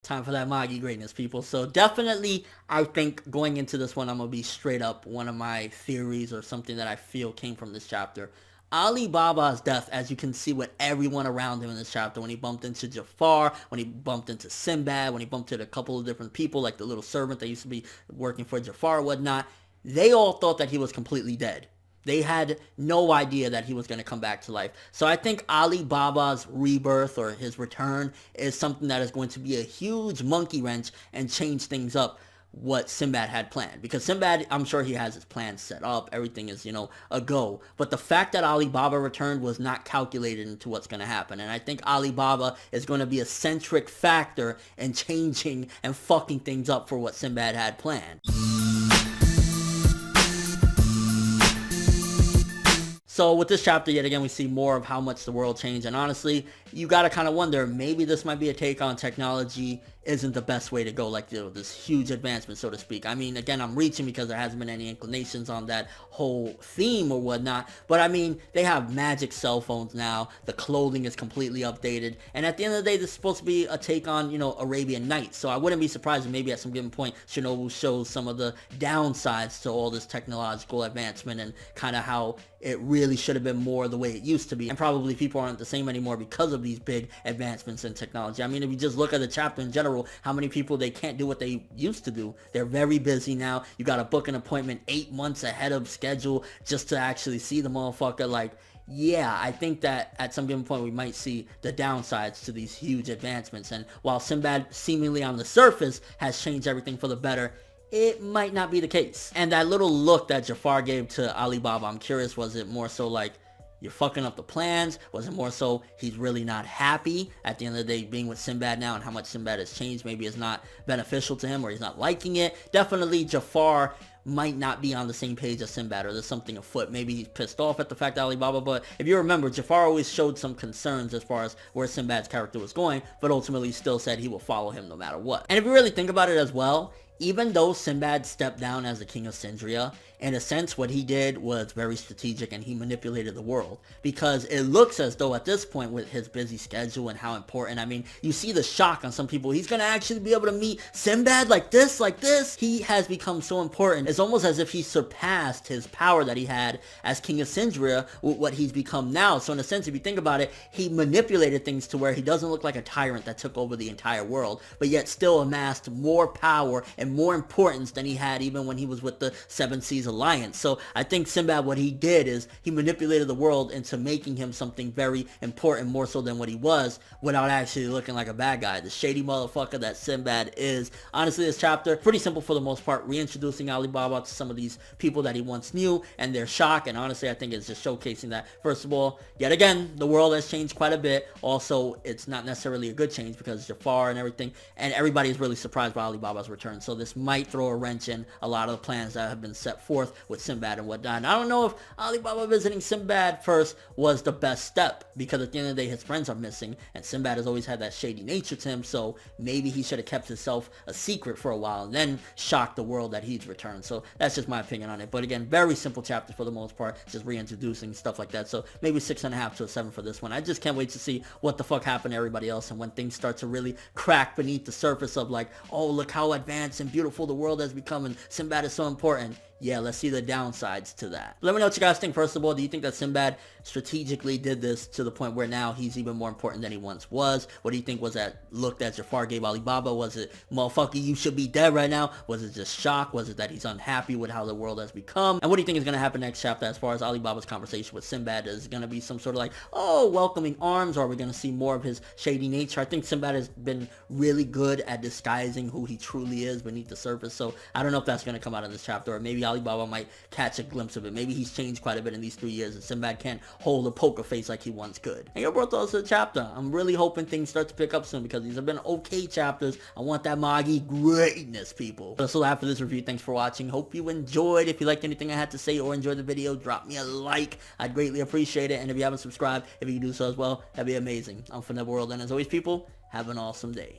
Time for that Magi greatness, people. So definitely, I think going into this one, I'm going to be straight up one of my theories or something that I feel came from this chapter. Alibaba's death, as you can see with everyone around him in this chapter, when he bumped into Jafar, when he bumped into Sinbad, when he bumped into a couple of different people, like the little servant that used to be working for Jafar or whatnot, they all thought that he was completely dead. They had no idea that he was going to come back to life. So I think Alibaba's rebirth or his return is something that is going to be a huge monkey wrench and change things up what Sinbad had planned. Because Sinbad, I'm sure he has his plans set up. Everything is, a go. But the fact that Alibaba returned was not calculated into what's going to happen. And I think Alibaba is going to be a centric factor in changing and fucking things up for what Sinbad had planned. So with this chapter, yet again, we see more of how much the world changed. And honestly, you got to kind of wonder, maybe this might be a take on technology isn't the best way to go, like this huge advancement, so to speak. I mean, again, I'm reaching because there hasn't been any inclinations on that whole theme or whatnot. But I mean, they have magic cell phones now. The clothing is completely updated. And at the end of the day, this is supposed to be a take on, Arabian Nights. So I wouldn't be surprised if maybe at some given point, Shinobu shows some of the downsides to all this technological advancement and kind of how it really should have been more the way it used to be. And probably people aren't the same anymore because of these big advancements in technology. I mean, if you just look at the chapter in general, how many people, they can't do what they used to do. They're very busy now. You got to book an appointment 8 months ahead of schedule just to actually see the motherfucker. Like, yeah, I think that at some given point we might see the downsides to these huge advancements. And while Sinbad seemingly on the surface has changed everything for the better, it might not be the case. And that little look that Jafar gave to Alibaba, I'm curious, was it more so like, you're fucking up the plans? Was it more so he's really not happy at the end of the day being with Sinbad now, and how much Sinbad has changed maybe is not beneficial to him, or he's not liking it? Definitely Jafar might not be on the same page as Sinbad, or there's something afoot. Maybe he's pissed off at the fact that Alibaba, but if you remember, Jafar always showed some concerns as far as where Sinbad's character was going, but ultimately still said he will follow him no matter what. And if you really think about it as well, even though Sinbad stepped down as the king of Sindria, in a sense, what he did was very strategic, and he manipulated the world. Because it looks as though at this point, with his busy schedule and how important, I mean, you see the shock on some people. He's going to actually be able to meet Sinbad like this, like this. He has become so important. It's almost as if he surpassed his power that he had as king of Sindria with what he's become now. So in a sense, if you think about it, he manipulated things to where he doesn't look like a tyrant that took over the entire world, but yet still amassed more power and more importance than he had even when he was with the Seven Seas Alliance. So I think Sinbad, what he did is he manipulated the world into making him something very important, more so than what he was, without actually looking like a bad guy. The shady motherfucker that Sinbad is. Honestly, this chapter, pretty simple for the most part, reintroducing Alibaba to some of these people that he once knew and their shock. And honestly, I think it's just showcasing that, first of all, yet again, the world has changed quite a bit. Also, it's not necessarily a good change because Jafar and everything, and everybody is really surprised by Alibaba's return. So this might throw a wrench in a lot of the plans that have been set forth with Sinbad and whatnot. And I don't know if Alibaba visiting Sinbad first was the best step, because at the end of the day, his friends are missing, and Sinbad has always had that shady nature to him, so maybe he should have kept himself a secret for a while and then shocked the world that he's returned. So that's just my opinion on it. But again, very simple chapter for the most part, just reintroducing stuff like that. So maybe 6.5 to a 7 for this one. I just can't wait to see what the fuck happened to everybody else, and when things start to really crack beneath the surface of like, oh, look how advanced and beautiful the world has become, and Sinbad is so important. Yeah, let's see the downsides to that. Let me know what you guys think. First of all, do you think that Sinbad strategically did this to the point where now he's even more important than he once was? What do you think was that look that Jafar gave Alibaba? Was it, motherfucker, you should be dead right now? Was it just shock? Was it that he's unhappy with how the world has become? And what do you think is going to happen next chapter as far as Alibaba's conversation with Sinbad? Is it going to be some sort of like, oh, welcoming arms, or are we going to see more of his shady nature? I think Sinbad has been really good at disguising who he truly is beneath the surface, so I don't know if that's going to come out of this chapter, or maybe Alibaba might catch a glimpse of it. Maybe he's changed quite a bit in these 3 years, and Sinbad can't hold a poker face like he once could. And your bro thoughts of the chapter. I'm really hoping things start to pick up soon, because these have been okay chapters. I want that Magi greatness, people. That's all I have for this review. Thanks for watching. Hope you enjoyed. If you liked anything I had to say or enjoyed the video, drop me a like. I'd greatly appreciate it. And if you haven't subscribed, if you can do so as well, that'd be amazing. I'm ForneverWorld, and as always, people, have an awesome day.